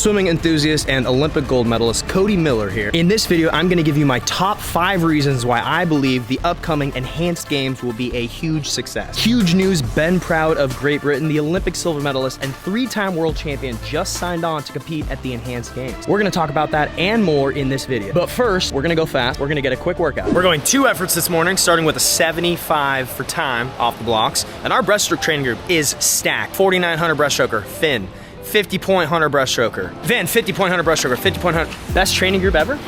swimming enthusiast and Olympic gold medalist Cody Miller here. In this video, I'm gonna give you my top 5 reasons why I believe the upcoming Enhanced Games will be a huge success. Huge news, Ben Proud of Great Britain, the Olympic silver medalist and 3-time world champion, just signed on to compete at the Enhanced Games. We're gonna talk about that and more in this video. But first, we're gonna go fast. We're gonna get a quick workout. We're going 2 efforts this morning, starting with a 75 for time off the blocks. And our breaststroke training group is stacked. 4,900 breaststroker, Finn. 50-point hunter breaststroker. Van, 50-point hunter breaststroker, 50-point hunter. Best training group ever?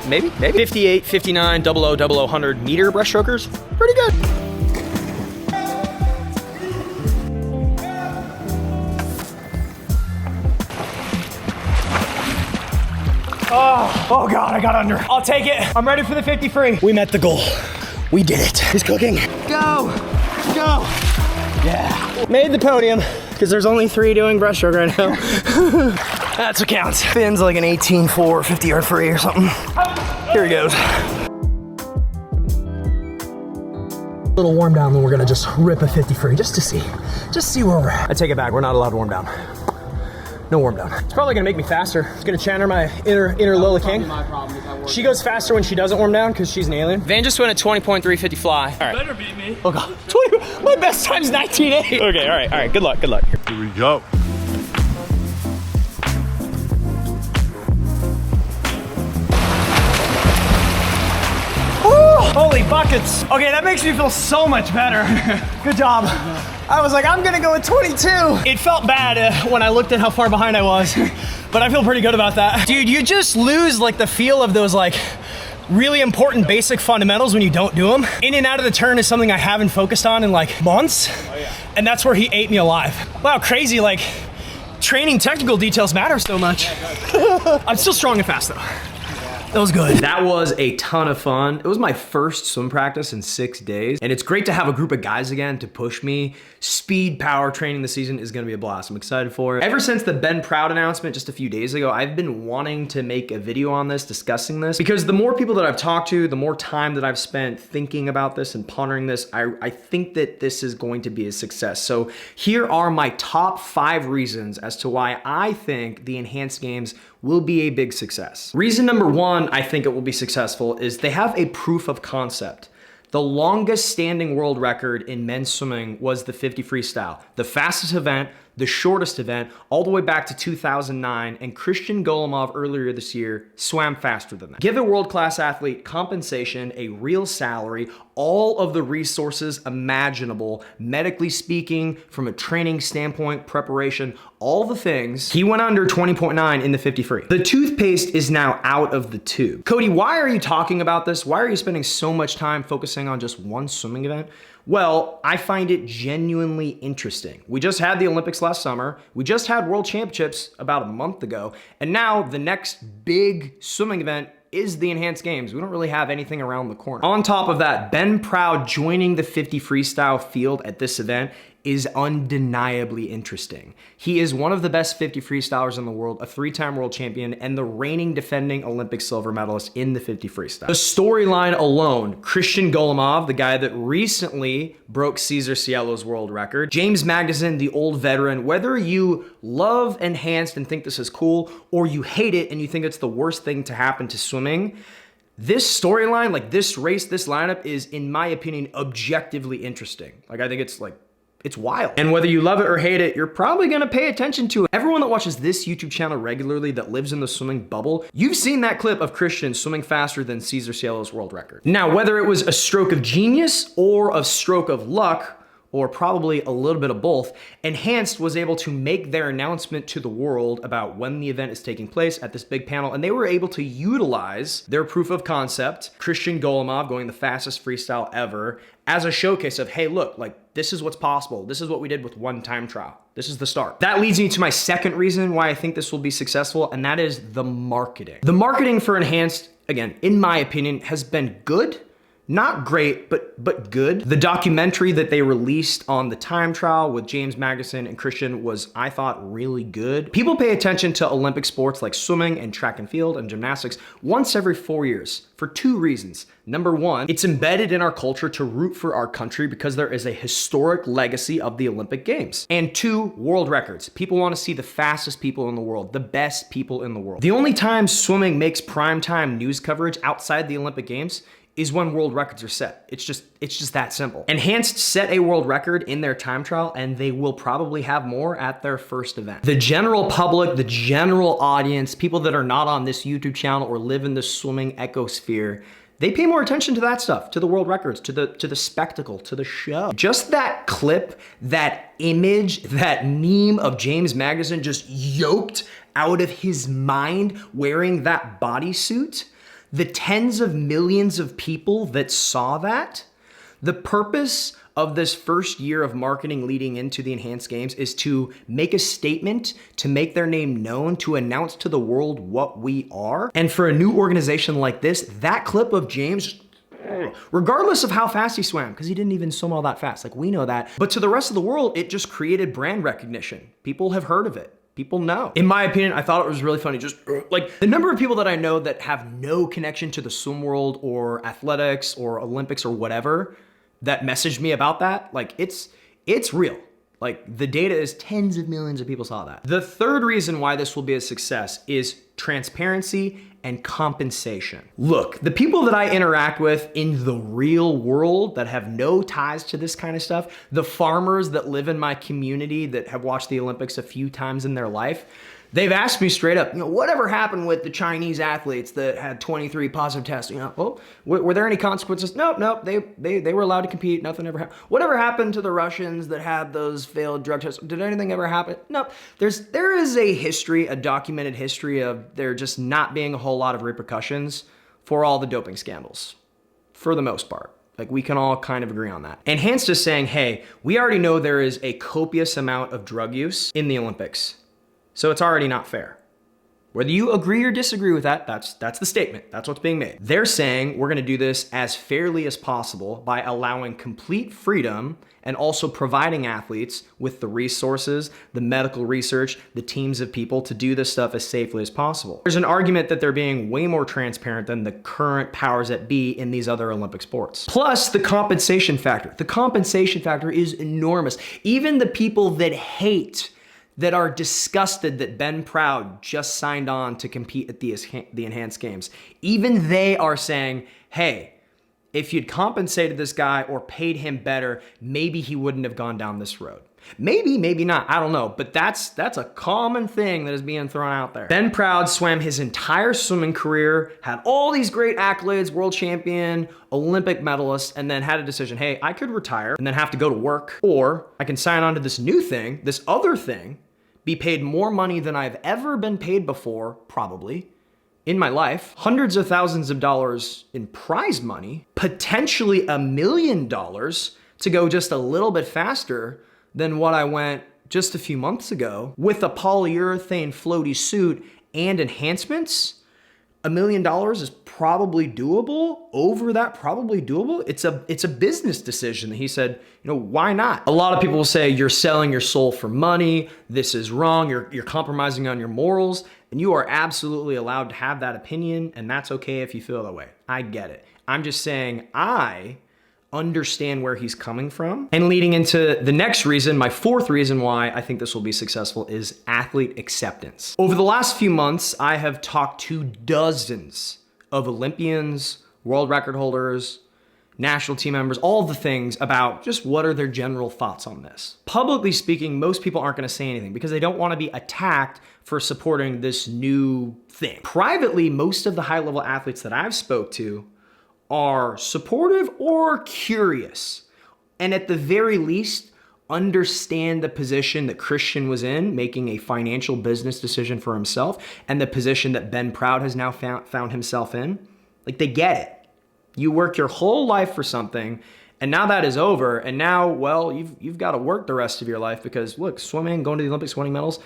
Maybe. 58, 59, 00, 00, 100 meter breaststrokers. Pretty good. Oh God, I got under. I'll take it. I'm ready for the 50 free. We met the goal. We did it. It's cooking. Go. Yeah. Made the podium, because there's only 3 doing breaststroke right now. That's what counts. Finn's like an 18-4, 50-yard free or something. Here he goes. A little warm down, then we're gonna just rip a 50 free, just to see where we're at. I take it back, we're not allowed to warm down. No warm down. It's probably gonna make me faster. It's gonna channel my inner Lola King. My problem is she goes faster when she doesn't warm down because she's an alien. Van just went a 20.350 fly. All right. Better beat me. Oh God, 20, my best time's 19.8. Okay, all right, good luck. Here we go. Holy buckets. Okay, that makes me feel so much better. Good job. I was like, I'm gonna go with 22. It felt bad when I looked at how far behind I was, but I feel pretty good about that. Dude, you just lose like the feel of those like really important basic fundamentals when you don't do them. In and out of the turn is something I haven't focused on in like months, and that's where he ate me alive. Wow, crazy, like training technical details matter so much. I'm still strong and fast though. That was good. That was a ton of fun. It was my first swim practice in 6 days, and it's great to have a group of guys again to push me. Speed power training this season is gonna be a blast. I'm excited for it. Ever since the Ben Proud announcement just a few days ago, I've been wanting to make a video on this, discussing this, because the more people that I've talked to, the more time that I've spent thinking about this and pondering this, I think that this is going to be a success. So here are my top 5 reasons as to why I think the Enhanced Games will be a big success. Reason number 1, I think it will be successful, is they have a proof of concept. The longest standing world record in men's swimming was the 50 freestyle, the fastest event, the shortest event, all the way back to 2009, and Kristian earlier this year swam faster than that. Give a world-class athlete compensation, a real salary, all of the resources imaginable, medically speaking, from a training standpoint, preparation, all the things. He went under 20.9 in the 50 free. The toothpaste is now out of the tube. Cody, why are you talking about this? Why are you spending so much time focusing on just one swimming event? Well, I find it genuinely interesting. We just had the Olympics last summer. We just had World Championships about a month ago. And now the next big swimming event is the Enhanced Games. We don't really have anything around the corner. On top of that, Ben Proud joining the 50 freestyle field at this event is undeniably interesting. He is one of the best 50 freestylers in the world, a 3-time world champion, and the reigning defending Olympic silver medalist in the 50 freestyle. The storyline alone, Kristian, the guy that recently broke Cesar Ciello's world record, James Magnussen, the old veteran, whether you love Enhanced and think this is cool, or you hate it and you think it's the worst thing to happen to swimming, this storyline, like this race, this lineup is, in my opinion, objectively interesting. Like, I think it's wild. And whether you love it or hate it, you're probably gonna pay attention to it. Everyone that watches this YouTube channel regularly that lives in the swimming bubble, you've seen that clip of Kristian swimming faster than Cesar Ciello's world record. Now, whether it was a stroke of genius or a stroke of luck, or probably a little bit of both, Enhanced was able to make their announcement to the world about when the event is taking place at this big panel, and they were able to utilize their proof of concept, Kristian going the fastest freestyle ever, as a showcase of, hey, look, like, this is what's possible. This is what we did with one time trial. This is the start. That leads me to my second reason why I think this will be successful, and that is the marketing. The marketing for Enhanced, again, in my opinion, has been good, Not great, but good. The documentary that they released on the time trial with James Magnussen and Kristians was, I thought, really good. People pay attention to Olympic sports like swimming and track and field and gymnastics once every 4 years for 2 reasons. Number one, it's embedded in our culture to root for our country because there is a historic legacy of the Olympic Games. And 2, world records. People want to see the fastest people in the world, the best people in the world. The only time swimming makes primetime news coverage outside the Olympic Games is when world records are set. It's just that simple. Enhanced set a world record in their time trial, and they will probably have more at their first event. The general public, the general audience, people that are not on this YouTube channel or live in the swimming ecosphere, they pay more attention to that stuff, to the world records, to the spectacle, to the show. Just that clip, that image, that meme of James Magnussen just yoked out of his mind wearing that bodysuit, the tens of millions of people that saw that, the purpose of this first year of marketing leading into the Enhanced Games is to make a statement, to make their name known, to announce to the world what we are. And for a new organization like this, that clip of James, regardless of how fast he swam, because he didn't even swim all that fast, like we know that, but to the rest of the world, it just created brand recognition. People have heard of it. People know. In my opinion, I thought it was really funny. Just like the number of people that I know that have no connection to the swim world or athletics or Olympics or whatever that messaged me about that, like it's real. Like the data is tens of millions of people saw that. The third reason why this will be a success is transparency and compensation. Look, the people that I interact with in the real world that have no ties to this kind of stuff, the farmers that live in my community that have watched the Olympics a few times in their life, they've asked me straight up, whatever happened with the Chinese athletes that had 23 positive tests? Were there any consequences? Nope. They were allowed to compete. Nothing ever happened. Whatever happened to the Russians that had those failed drug tests? Did anything ever happen? Nope. There is a history, a documented history of there just not being a whole lot of repercussions for all the doping scandals, for the most part. Like we can all kind of agree on that. Enhanced is saying, hey, we already know there is a copious amount of drug use in the Olympics. So it's already not fair. Whether you agree or disagree with that, that's the statement. That's what's being made. They're saying we're gonna do this as fairly as possible by allowing complete freedom and also providing athletes with the resources, the medical research, the teams of people to do this stuff as safely as possible. There's an argument that they're being way more transparent than the current powers that be in these other Olympic sports. Plus the compensation factor. The compensation factor is enormous. Even the people that hate, that are disgusted that Ben Proud just signed on to compete at the Enhanced Games, even they are saying, hey, if you'd compensated this guy or paid him better, maybe he wouldn't have gone down this road. Maybe, maybe not, I don't know, but that's a common thing that is being thrown out there. Ben Proud swam his entire swimming career, had all these great accolades, world champion, Olympic medalist, and then had a decision, hey, I could retire and then have to go to work, or I can sign on to this new thing, this other thing, be paid more money than I've ever been paid before, probably, in my life, hundreds of thousands of dollars in prize money, potentially $1 million to go just a little bit faster than what I went just a few months ago with a polyurethane floaty suit and enhancements. $1 million is probably doable. Over that, probably doable. It's a business decision. He said, why not? A lot of people will say you're selling your soul for money. This is wrong. You're compromising on your morals, and you are absolutely allowed to have that opinion, and that's okay if you feel that way. I get it. I'm just saying I understand where he's coming from. And leading into the next reason, my fourth reason why I think this will be successful is athlete acceptance. Over the last few months, I have talked to dozens of Olympians, world record holders, national team members, all the things about just what are their general thoughts on this. Publicly speaking, most people aren't gonna say anything because they don't wanna be attacked for supporting this new thing. Privately, most of the high-level athletes that I've spoke to are supportive or curious, and at the very least, understand the position that Kristians was in, making a financial business decision for himself, and the position that Ben Proud has now found himself in. Like, they get it. You work your whole life for something, and now that is over, and now, well, you've got to work the rest of your life because, look, swimming, going to the Olympics, winning medals,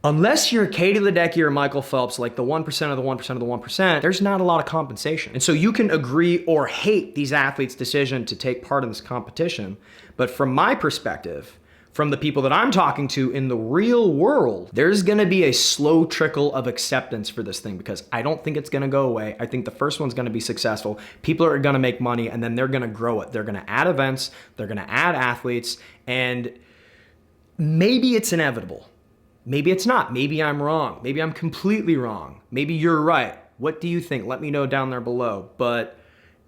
Unless you're Katie Ledecky or Michael Phelps, like the 1% of the 1% of the 1%, there's not a lot of compensation. And so you can agree or hate these athletes' decision to take part in this competition. But from my perspective, from the people that I'm talking to in the real world, there's gonna be a slow trickle of acceptance for this thing because I don't think it's gonna go away. I think the first one's gonna be successful. People are gonna make money and then they're gonna grow it. They're gonna add events, they're gonna add athletes, and maybe it's inevitable. Maybe it's not. Maybe I'm wrong. Maybe I'm completely wrong. Maybe you're right. What do you think? Let me know down there below. But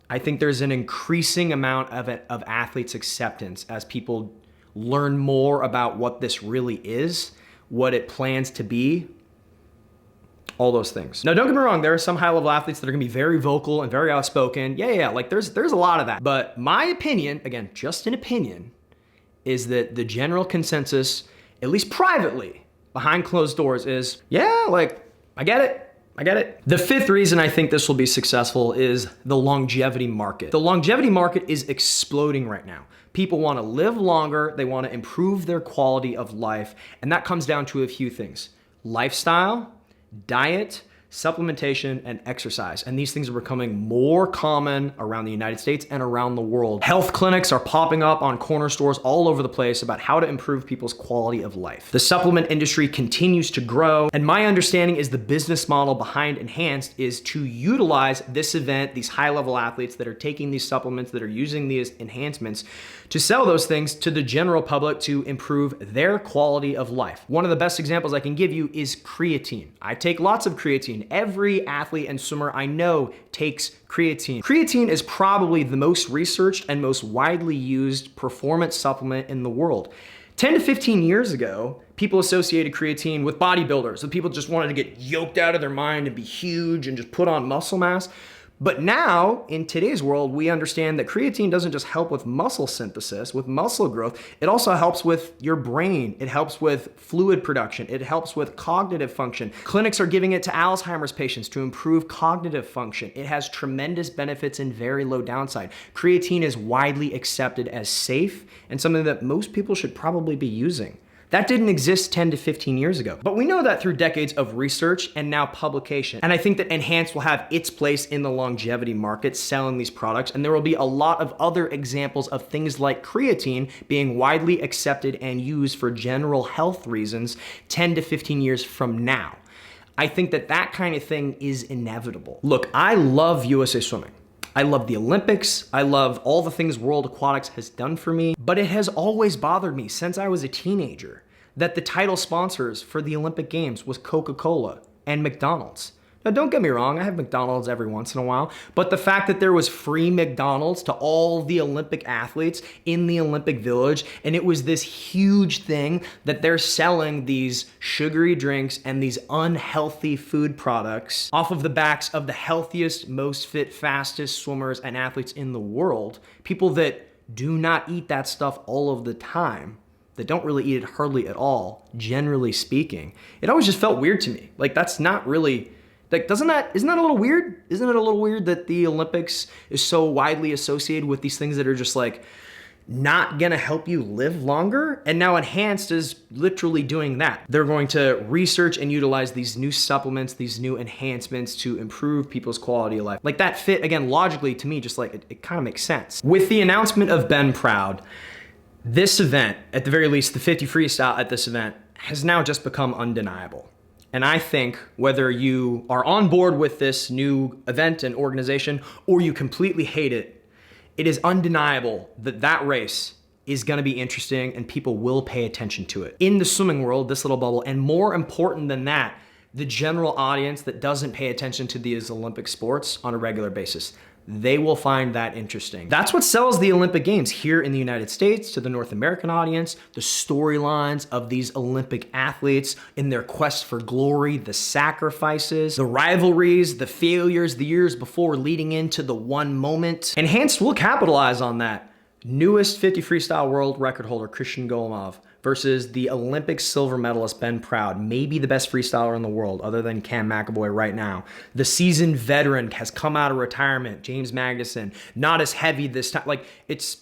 I think there's an increasing amount of athletes' acceptance as people learn more about what this really is, what it plans to be, all those things. Now, don't get me wrong, there are some high-level athletes that are gonna be very vocal and very outspoken. Yeah, like there's a lot of that. But my opinion, again, just an opinion, is that the general consensus, at least privately, behind closed doors is, yeah, like, I get it. The fifth reason I think this will be successful is the longevity market. The longevity market is exploding right now. People want to live longer, they want to improve their quality of life, and that comes down to a few things: lifestyle, diet, supplementation, and exercise. And these things are becoming more common around the United States and around the world. Health clinics are popping up on corner stores all over the place about how to improve people's quality of life. The supplement industry continues to grow, and my understanding is the business model behind Enhanced is to utilize this event, these high-level athletes that are taking these supplements, that are using these enhancements, to sell those things to the general public to improve their quality of life. One of the best examples I can give you is creatine. I take lots of creatine. Every athlete and swimmer I know takes creatine. Creatine is probably the most researched and most widely used performance supplement in the world. 10 to 15 years ago, people associated creatine with bodybuilders. So people just wanted to get yoked out of their mind and be huge and just put on muscle mass. But now, in today's world, we understand that creatine doesn't just help with muscle synthesis, with muscle growth, it also helps with your brain. It helps with fluid production. It helps with cognitive function. Clinics are giving it to Alzheimer's patients to improve cognitive function. It has tremendous benefits and very low downside. Creatine is widely accepted as safe and something that most people should probably be using. That didn't exist 10 to 15 years ago. But we know that through decades of research and now publication. And I think that Enhanced will have its place in the longevity market selling these products. And there will be a lot of other examples of things like creatine being widely accepted and used for general health reasons 10 to 15 years from now. I think that that kind of thing is inevitable. Look, I love USA Swimming. I love the Olympics. I love all the things World Aquatics has done for me, but it has always bothered me since I was a teenager that the title sponsors for the Olympic Games was Coca-Cola and McDonald's. Now, don't get me wrong, I have McDonald's every once in a while, but the fact that there was free McDonald's to all the Olympic athletes in the Olympic Village, and it was this huge thing that they're selling these sugary drinks and these unhealthy food products off of the backs of the healthiest, most fit, fastest swimmers and athletes in the world, people that do not eat that stuff all of the time, that don't really eat it hardly at all, generally speaking. It always just felt weird to me. Like, that's not really... Like, isn't that a little weird? Isn't it a little weird that the Olympics is so widely associated with these things that are just like not gonna help you live longer? And now Enhanced is literally doing that. They're going to research and utilize these new supplements, these new enhancements to improve people's quality of life. Like, that fit, again, logically to me, just like it kind of makes sense. With the announcement of Ben Proud, this event, at the very least, the 50 freestyle at this event, has now just become undeniable. And I think whether you are on board with this new event and organization or you completely hate it, it is undeniable that that race is gonna be interesting and people will pay attention to it. In the swimming world, this little bubble, and more important than that, the general audience that doesn't pay attention to these Olympic sports on a regular basis, they will find that interesting. That's what sells the Olympic Games here in the United States to the North American audience, the storylines of these Olympic athletes in their quest for glory, the sacrifices, the rivalries, the failures, the years before leading into the one moment. Enhanced will capitalize on that. Newest 50 freestyle world record holder Kristian versus the Olympic silver medalist Ben Proud, maybe the best freestyler in the world other than Cam McAvoy right now. The seasoned veteran has come out of retirement, James Magnussen, not as heavy this time. Like, it's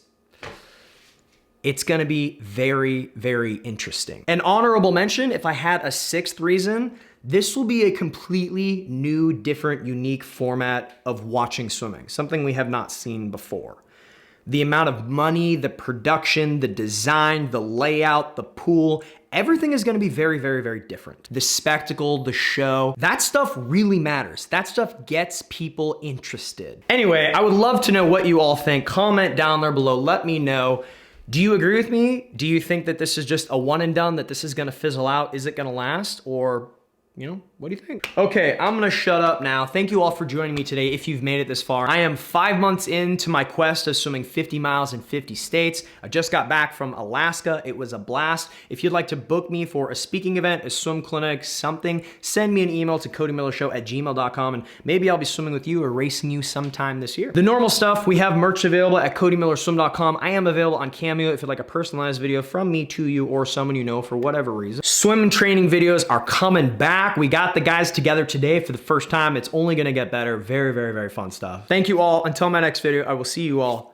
It's gonna be very, very interesting. An honorable mention, if I had a sixth reason, this will be a completely new, different, unique format of watching swimming, something we have not seen before. The amount of money, the production, the design, the layout, the pool, everything is gonna be very, very, very different. The spectacle, the show, that stuff really matters. That stuff gets people interested. Anyway, I would love to know what you all think. Comment down there below, let me know. Do you agree with me? Do you think that this is just a one and done, that this is gonna fizzle out? Is it gonna last? Or, you know, what do you think? Okay, I'm gonna shut up now. Thank you all for joining me today if you've made it this far. I am 5 months into my quest of swimming 50 miles in 50 states. I just got back from Alaska. It was a blast. If you'd like to book me for a speaking event, a swim clinic, something, send me an email to CodyMillerShow@gmail.com and maybe I'll be swimming with you or racing you sometime this year. The normal stuff, we have merch available at CodyMillerSwim.com. I am available on Cameo if you'd like a personalized video from me to you or someone you know for whatever reason. Swim training videos are coming back. We got the guys together today for the first time. It's only gonna get better. Very, very, very fun stuff. Thank you all. Until my next video, I will see you all